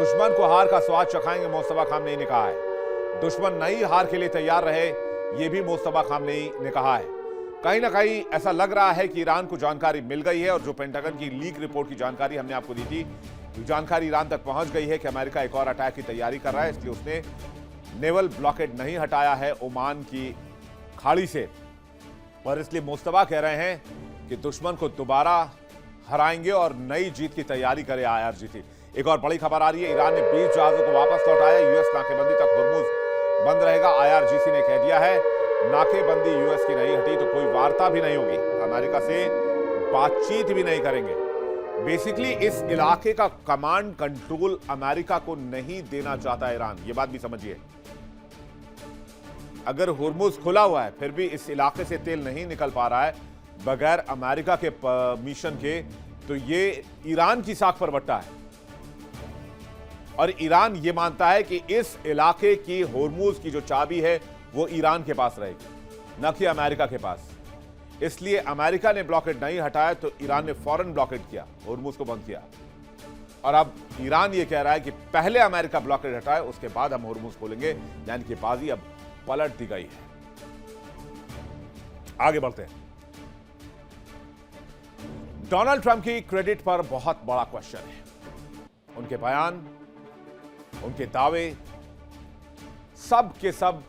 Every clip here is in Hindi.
दुश्मन को हार का स्वाद चखाएंगे, मुस्तफा खामनेई ने कहा है। दुश्मन नई हार के लिए तैयार रहे, यह भी मुस्तफा खामनेई ने कहा है। कहीं ना कहीं ऐसा लग रहा है कि ईरान को जानकारी मिल गई है और जो पेंटागन की लीक रिपोर्ट की जानकारी हमने आपको दी थी, जानकारी ईरान तक पहुंच गई है कि अमेरिका एक और अटैक की तैयारी कर रहा है, इसलिए उसने नेवल ब्लॉकेड नहीं हटाया है ओमान की खाड़ी से। और इसलिए मुस्तफा कह रहे हैं कि दुश्मन को दोबारा हराएंगे और नई जीत की तैयारी करे IRGC। एक और बड़ी खबर आ रही है, ईरान ने 20 जहाजों को वापस लौटाया। यूएस नाकेबंदी तक हुर्मुज बंद रहेगा। IRGC ने कह दिया है नाकेबंदी यूएस की नहीं हटी तो कोई वार्ता भी नहीं होगी, अमेरिका से बातचीत भी नहीं करेंगे। बेसिकली इस इलाके का कमांड कंट्रोल अमेरिका को नहीं देना चाहता ईरान, यह बात भी समझिए। अगर हुर्मुज खुला हुआ है फिर भी इस इलाके से तेल नहीं निकल पा रहा है बगैर अमेरिका के परमिशन के, तो ये ईरान की साख पर बट्टा है। और ईरान ये मानता है कि इस इलाके की हुर्मुज की जो चाबी है वो ईरान के पास रहेगी, न कि अमेरिका के पास। इसलिए अमेरिका ने ब्लॉकेड नहीं हटाया तो ईरान ने फौरन ब्लॉकेड किया, हुर्मुज को बंद किया। और अब ईरान ये कह रहा है कि पहले अमेरिका ब्लॉकेड हटाए उसके बाद हम हुर्मुज खोलेंगे, यानी कि बाजी अब पलट दी गई है। आगे बढ़ते हैं। डोनाल्ड ट्रंप की क्रेडिट पर बहुत बड़ा क्वेश्चन है। उनके बयान, उनके दावे सब के सब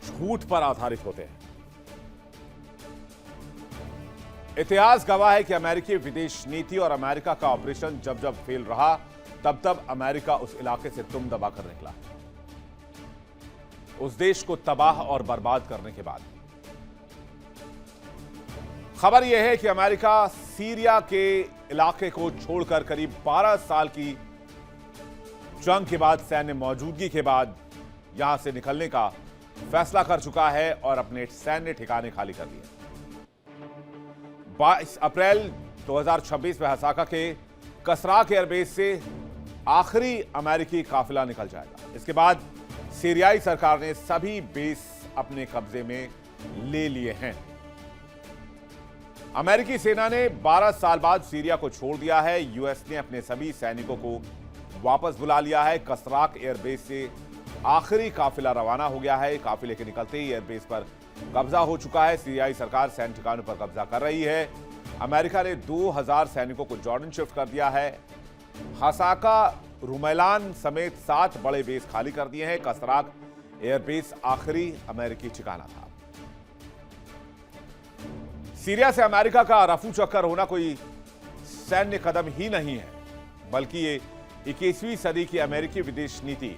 झूठ पर आधारित होते हैं। इतिहास गवाह है कि अमेरिकी विदेश नीति और अमेरिका का ऑपरेशन जब जब फेल रहा तब अमेरिका उस इलाके से दुम दबाकर निकला, उस देश को तबाह और बर्बाद करने के बाद। खबर यह है कि अमेरिका सीरिया के इलाके को छोड़कर करीब 12 साल की जंग के बाद, सैन्य मौजूदगी के बाद यहां से निकलने का फैसला कर चुका है और अपने सैन्य ठिकाने खाली कर दिए। 22 अप्रैल 2026 में हसाका के कसराक एयरबेस से आखिरी अमेरिकी काफिला निकल जाएगा। इसके बाद सीरियाई सरकार ने सभी बेस अपने कब्जे में ले लिए हैं। अमेरिकी सेना ने 12 साल बाद सीरिया को छोड़ दिया है। यूएस ने अपने सभी सैनिकों को वापस बुला लिया है। कसराक एयरबेस से आखिरी काफिला रवाना हो गया है। काफिले के निकलते ही एयरबेस पर कब्जा हो चुका है। सीरियाई सरकार सैन्य ठिकानों पर कब्जा कर रही है। अमेरिका ने 2000 सैनिकों को जॉर्डन शिफ्ट कर दिया है। हसाका, रुमेलान समेत 7 बड़े बेस खाली कर दिए हैं। कसराक एयरबेस आखिरी अमेरिकी ठिकाना था। सीरिया से अमेरिका का रफू चक्कर होना कोई सैन्य कदम ही नहीं है, बल्कि ये 21वीं सदी की अमेरिकी विदेश नीति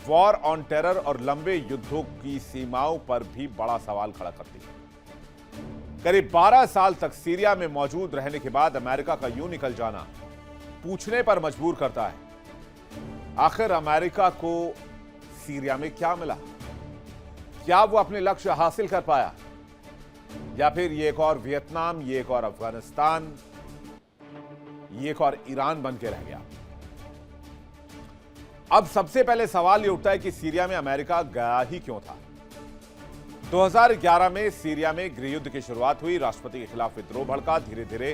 वॉर ऑन टेरर और लंबे युद्धों की सीमाओं पर भी बड़ा सवाल खड़ा करती है। करीब 12 साल तक सीरिया में मौजूद रहने के बाद अमेरिका का यूं निकल जाना पूछने पर मजबूर करता है, आखिर अमेरिका को सीरिया में क्या मिला? क्या वो अपने लक्ष्य हासिल कर पाया, या फिर ये एक और वियतनाम, ये एक और अफगानिस्तान, ये एक और ईरान बन के रह गया? अब सबसे पहले सवाल ये उठता है कि सीरिया में अमेरिका गया ही क्यों था? 2011 में सीरिया में गृह युद्ध की शुरुआत हुई। राष्ट्रपति के खिलाफ विद्रोह भड़का। धीरे धीरे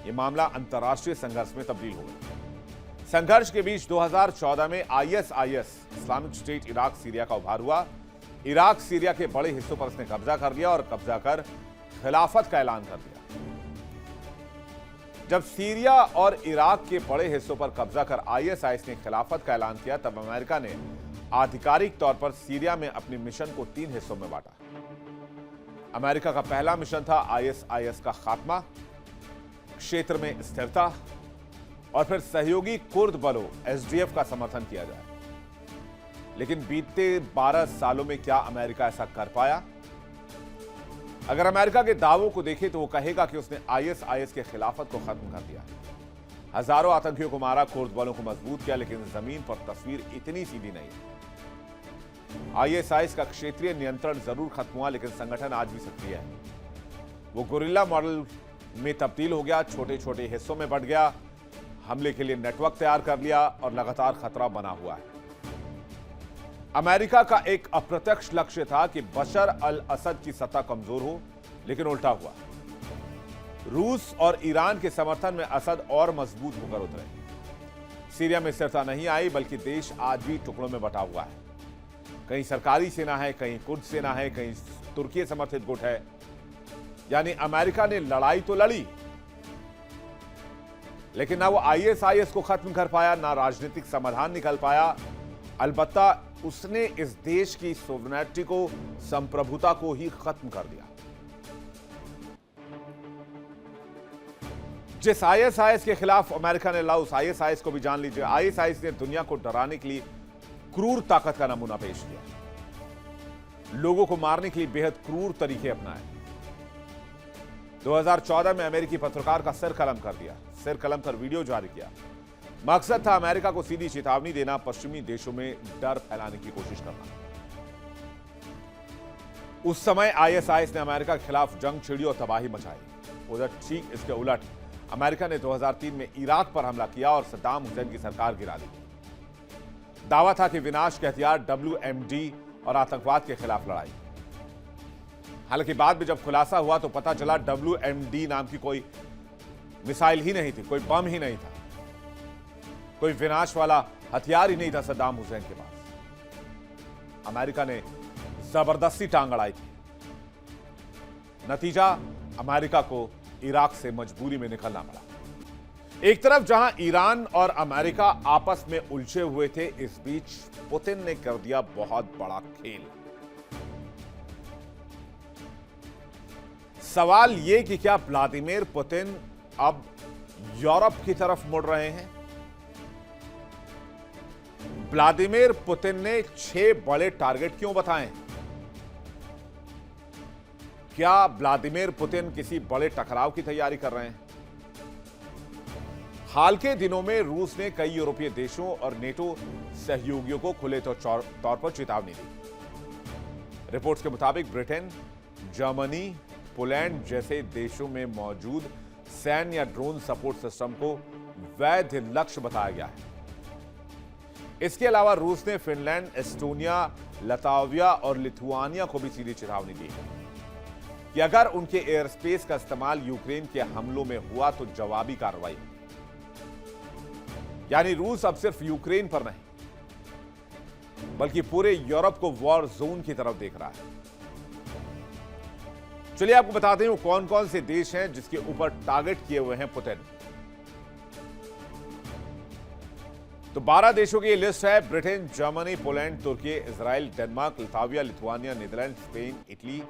यह मामला अंतर्राष्ट्रीय संघर्ष में तब्दील हो गया। संघर्ष के बीच 2014 में ISIS Islamic state Iraq Syria का उभार हुआ। इराक सीरिया के बड़े हिस्सों पर उसने कब्जा कर लिया और कब्जा कर खिलाफत का ऐलान कर दिया। जब सीरिया और इराक के बड़े हिस्सों पर कब्जा कर ISIS ने खिलाफत का ऐलान किया, तब अमेरिका ने आधिकारिक तौर पर सीरिया में अपने मिशन को 3 हिस्सों में बांटा। अमेरिका का पहला मिशन था ISIS का खात्मा, क्षेत्र में स्थिरता और फिर सहयोगी कुर्द बलों SDF का समर्थन किया जाए। लेकिन बीते 12 सालों में क्या अमेरिका ऐसा कर पाया? अगर अमेरिका के दावों को देखें तो वो कहेगा कि उसने ISIS के खिलाफत को खत्म कर दिया, हजारों आतंकियों को मारा, कुर्द बलों को मजबूत किया, लेकिन जमीन पर तस्वीर इतनी सीधी नहीं है। ISIS का क्षेत्रीय नियंत्रण जरूर खत्म हुआ, लेकिन संगठन आज भी सक्रिय है। वो गुरिल्ला मॉडल में तब्दील हो गया, छोटे छोटे हिस्सों में बढ़ गया, हमले के लिए नेटवर्क तैयार कर लिया और लगातार खतरा बना हुआ है। अमेरिका का एक अप्रत्यक्ष लक्ष्य था कि बशर अल असद की सत्ता कमजोर हो, लेकिन उल्टा हुआ। रूस और ईरान के समर्थन में असद और मजबूत होकर उतरे। सीरिया में स्थिरता नहीं आई, बल्कि देश आज भी टुकड़ों में बटा हुआ है। कहीं सरकारी सेना है, कहीं कुर्द सेना है, कहीं तुर्की समर्थित गुट है। यानी अमेरिका ने लड़ाई तो लड़ी, लेकिन ना वो आईएसआईएस को खत्म कर पाया, ना राजनीतिक समाधान निकल पाया। अलबत्ता उसने इस देश की सोवरेनिटी को, संप्रभुता को ही खत्म कर दिया। जिस आईएसआईएस के खिलाफ अमेरिका ने लड़ा, उस आईएसआईएस को भी जान लीजिए। आईएसआईएस ने दुनिया को डराने के लिए क्रूर ताकत का नमूना पेश किया, लोगों को मारने के लिए बेहद क्रूर तरीके अपनाए। 2014 में अमेरिकी पत्रकार का सिर कलम कर दिया, सिर कलम कर वीडियो जारी किया। मकसद था अमेरिका को सीधी चेतावनी देना, पश्चिमी देशों में डर फैलाने की कोशिश करना। उस समय आईएसआईएस ने अमेरिका के खिलाफ जंग छिड़ी और तबाही मचाई। उधर ठीक इसके उलट अमेरिका ने 2003 में इराक पर हमला किया और सद्दाम हुसैन की सरकार गिरा दी। दावा था कि विनाश के हथियार WMD और आतंकवाद के खिलाफ लड़ाई। हालांकि बाद में जब खुलासा हुआ तो पता चला WMD नाम की कोई मिसाइल ही नहीं थी, कोई बम ही नहीं था, कोई विनाश वाला हथियार ही नहीं था सद्दाम हुसैन के पास। अमेरिका ने जबरदस्ती टांग अड़ाई थी। नतीजा, अमेरिका को इराक से मजबूरी में निकलना पड़ा। एक तरफ जहां ईरान और अमेरिका आपस में उलझे हुए थे, इस बीच पुतिन ने कर दिया बहुत बड़ा खेल। सवाल यह कि क्या व्लादिमीर पुतिन अब यूरोप की तरफ मुड़ रहे हैं? व्लादिमीर पुतिन ने 6 बड़े टारगेट क्यों बताए? क्या व्लादिमीर पुतिन किसी बड़े टकराव की तैयारी कर रहे हैं? हाल के दिनों में रूस ने कई यूरोपीय देशों और नेटो सहयोगियों को खुले तौर पर चेतावनी दी। रिपोर्ट्स के मुताबिक ब्रिटेन, जर्मनी, पोलैंड जैसे देशों में मौजूद सैन्य या ड्रोन सपोर्ट सिस्टम को वैध लक्ष्य बताया गया है। इसके अलावा रूस ने फिनलैंड, एस्टोनिया, लताविया और लिथुआनिया को भी सीधी चेतावनी दी कि अगर उनके एयर स्पेस का इस्तेमाल यूक्रेन के हमलों में हुआ तो जवाबी कार्रवाई होगी। यानी रूस अब सिर्फ यूक्रेन पर नहीं, बल्कि पूरे यूरोप को वॉर जोन की तरफ देख रहा है। चलिए आपको बताते हैं वो कौन कौन से देश हैं जिसके ऊपर टारगेट किए हुए हैं पुतिन। तो 12 देशों की लिस्ट है। ब्रिटेन, जर्मनी, पोलैंड, तुर्की, Israel, Denmark, Latvia, Lithuania, Netherland, Spain, Italy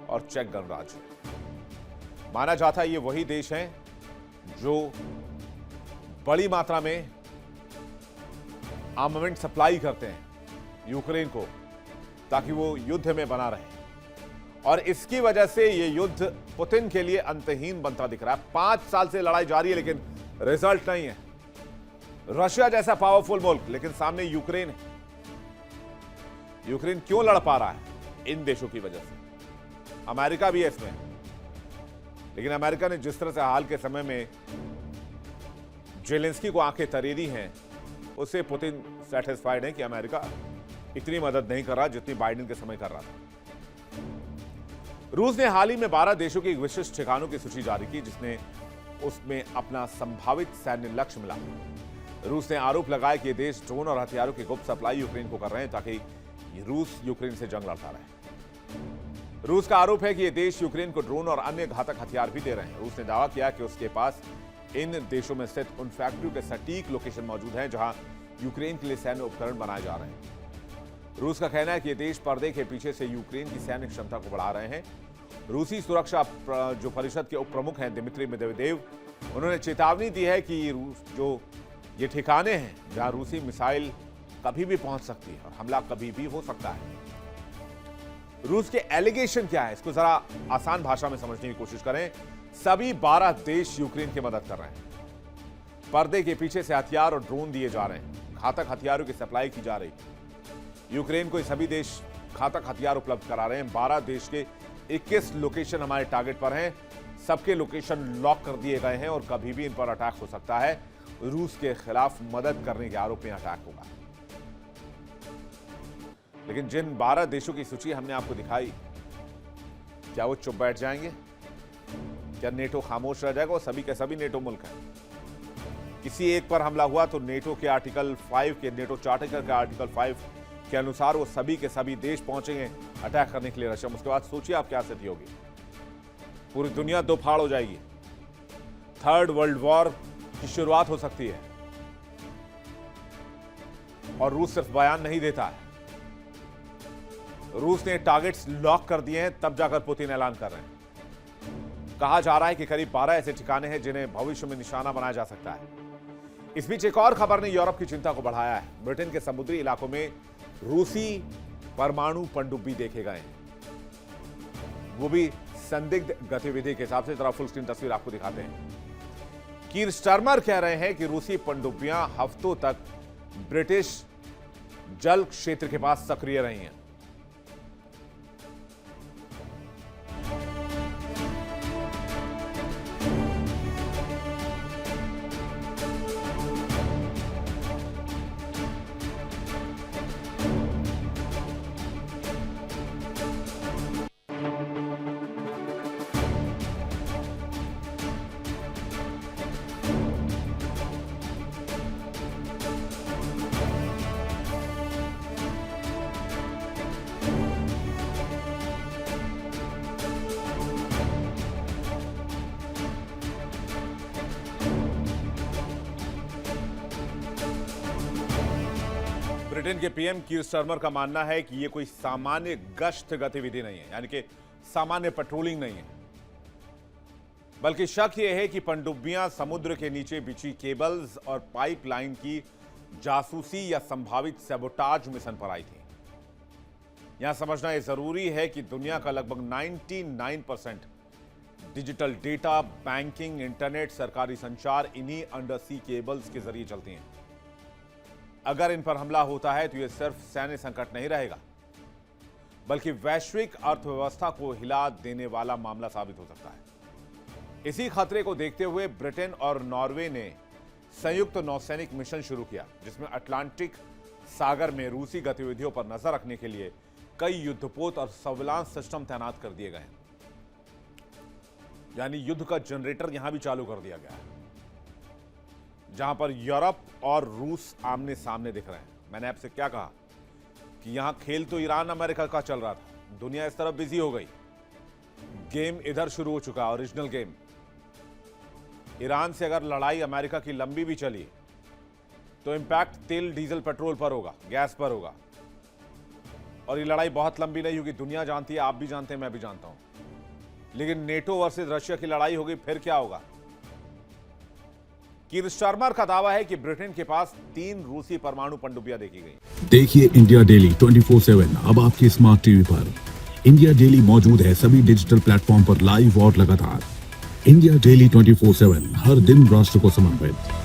और चेक गणराज्य। माना जाता है ये वही देश हैं जो बड़ी मात्रा में आर्मामेंट सप्लाई करते हैं यूक्रेन को, ताकि वो युद्ध में बना रहे। और इसकी वजह से ये युद्ध पुतिन के लिए अंतहीन बनता दिख रहा है। 5 साल से लड़ाई जारी है, लेकिन रिजल्ट नहीं है। रशिया जैसा पावरफुल मुल्क, लेकिन सामने यूक्रेन है। यूक्रेन क्यों लड़ पा रहा है? इन देशों की वजह से। अमेरिका भी है इसमें, लेकिन अमेरिका ने जिस तरह से हाल के समय में जेलेंस्की को आंखें तरेरी हैं, उससे पुतिन सेटिस्फाइड है कि अमेरिका इतनी मदद नहीं कर रहा जितनी बाइडेन के समय कर रहा था। रूस ने हाल ही में 12 देशों के विशिष्ट ठिकानों की सूची जारी की, जिसने उसमें अपना संभावित सैन्य लक्ष्य मिला। रूस ने आरोप लगाया कि ये देश ड्रोन और हथियारों की गुप्त सप्लाई यूक्रेन को कर रहे हैं, ताकि रूस यूक्रेन से जंग लड़ता रहे। रूस का आरोप है कि ये देश यूक्रेन को ड्रोन और अन्य घातक हथियार भी दे रहे हैं। रूस ने दावा किया कि उसके पास इन देशों में स्थित उन फैक्ट्रियों के सटीक लोकेशन मौजूद हैं जहां यूक्रेन के लिए सैन्य उपकरण बनाए जा रहे हैं। रूस का कहना है कि ये देश पर्दे के पीछे से यूक्रेन की सैन्य क्षमता को बढ़ा रहे हैं। रूसी सुरक्षा जो परिषद के उप प्रमुख हैं दिमित्री मेदवेदेव, उन्होंने चेतावनी दी है कि रूस जो ये ठिकाने हैं जहां रूसी मिसाइल कभी भी पहुंच सकती है और हमला कभी भी हो सकता है। रूस के एलिगेशन क्या है, इसको जरा आसान भाषा में समझने की कोशिश करें। सभी 12 देश यूक्रेन की मदद कर रहे हैं। पर्दे के पीछे से हथियार और ड्रोन दिए जा रहे हैं। घातक हथियारों की सप्लाई की जा रही है। यूक्रेन को ये सभी देश घातक हथियार उपलब्ध करा रहे हैं। 12 देश के 21 लोकेशन हमारे टारगेट पर हैं। सबके लोकेशन लॉक कर दिए गए हैं और कभी भी इन पर अटैक हो सकता है। रूस के खिलाफ मदद करने के आरोप में अटैक होगा। लेकिन जिन 12 देशों की सूची हमने आपको दिखाई, क्या वो चुप बैठ जाएंगे? क्या नेटो खामोश रह जाएगा? वो सभी के सभी नेटो मुल्क हैं। किसी एक पर हमला हुआ तो नेटो के आर्टिकल 5 के नेटो चार्टर के आर्टिकल 5 के अनुसार वो सभी के सभी देश पहुंचेंगे अटैक करने के लिए रशिया में। उसके बाद सोचिए आप क्या स्थिति होगी, पूरी दुनिया दो फाड़ हो जाएगी, थर्ड वर्ल्ड वॉर की शुरुआत हो सकती है। और रूस सिर्फ बयान नहीं देता है, रूस ने टारगेट्स लॉक कर दिए हैं, तब जाकर पुतिन ऐलान कर रहे हैं। कहा जा रहा है कि करीब 12 ऐसे ठिकाने हैं जिन्हें भविष्य में निशाना बनाया जा सकता है। इस बीच एक और खबर ने यूरोप की चिंता को बढ़ाया है। ब्रिटेन के समुद्री इलाकों में रूसी परमाणु पनडुब्बी देखे गए हैं, वो भी संदिग्ध गतिविधि के हिसाब से। जरा फुल स्क्रीन तस्वीर आपको दिखाते हैं। कीर स्टारमर कह रहे हैं कि रूसी पनडुब्बियां हफ्तों तक ब्रिटिश जल क्षेत्र के पास सक्रिय रही हैं। ब्रिटेन के पीएम कीर स्टारमर का मानना है कि यह कोई सामान्य गश्त गतिविधि नहीं है, यानी कि सामान्य पेट्रोलिंग नहीं है, बल्कि शक यह है कि पनडुब्बियां समुद्र के नीचे बिछी केबल्स और पाइपलाइन की जासूसी या संभावित सैबोटाज मिशन पर आई थी। यहां समझना यह जरूरी है कि दुनिया का लगभग 99% डिजिटल डेटा, बैंकिंग, इंटरनेट, सरकारी संचार इन्हीं अंडरसी केबल्स के जरिए चलती हैं। अगर इन पर हमला होता है तो यह सिर्फ सैन्य संकट नहीं रहेगा, बल्कि वैश्विक अर्थव्यवस्था को हिला देने वाला मामला साबित हो सकता है। इसी खतरे को देखते हुए ब्रिटेन और नॉर्वे ने संयुक्त नौसैनिक मिशन शुरू किया, जिसमें अटलांटिक सागर में रूसी गतिविधियों पर नजर रखने के लिए कई युद्धपोत और सर्विलांस सिस्टम तैनात कर दिए गए। यानी युद्ध का जनरेटर यहां भी चालू कर दिया गया है, जहां पर यूरोप और रूस आमने सामने दिख रहे हैं। मैंने आपसे क्या कहा कि यहां खेल तो ईरान अमेरिका का चल रहा था, दुनिया इस तरफ बिजी हो गई, गेम इधर शुरू हो चुका, ओरिजिनल गेम। ईरान से अगर लड़ाई अमेरिका की लंबी भी चली तो इंपैक्ट तेल, डीजल, पेट्रोल पर होगा, गैस पर होगा, और ये लड़ाई बहुत लंबी नहीं होगी। दुनिया जानती है, आप भी जानते हैं, मैं भी जानता हूं। लेकिन नेटो वर्सेस रशिया की लड़ाई होगी, फिर क्या होगा? कीर स्टारमर का दावा है कि ब्रिटेन के पास 3 रूसी परमाणु पनडुब्बियां देखी गई। देखिए इंडिया डेली 24/7 अब आपके स्मार्ट टीवी पर। इंडिया डेली मौजूद है सभी डिजिटल प्लेटफॉर्म पर लाइव और लगातार। इंडिया डेली 24/7 हर दिन राष्ट्र को समर्पित।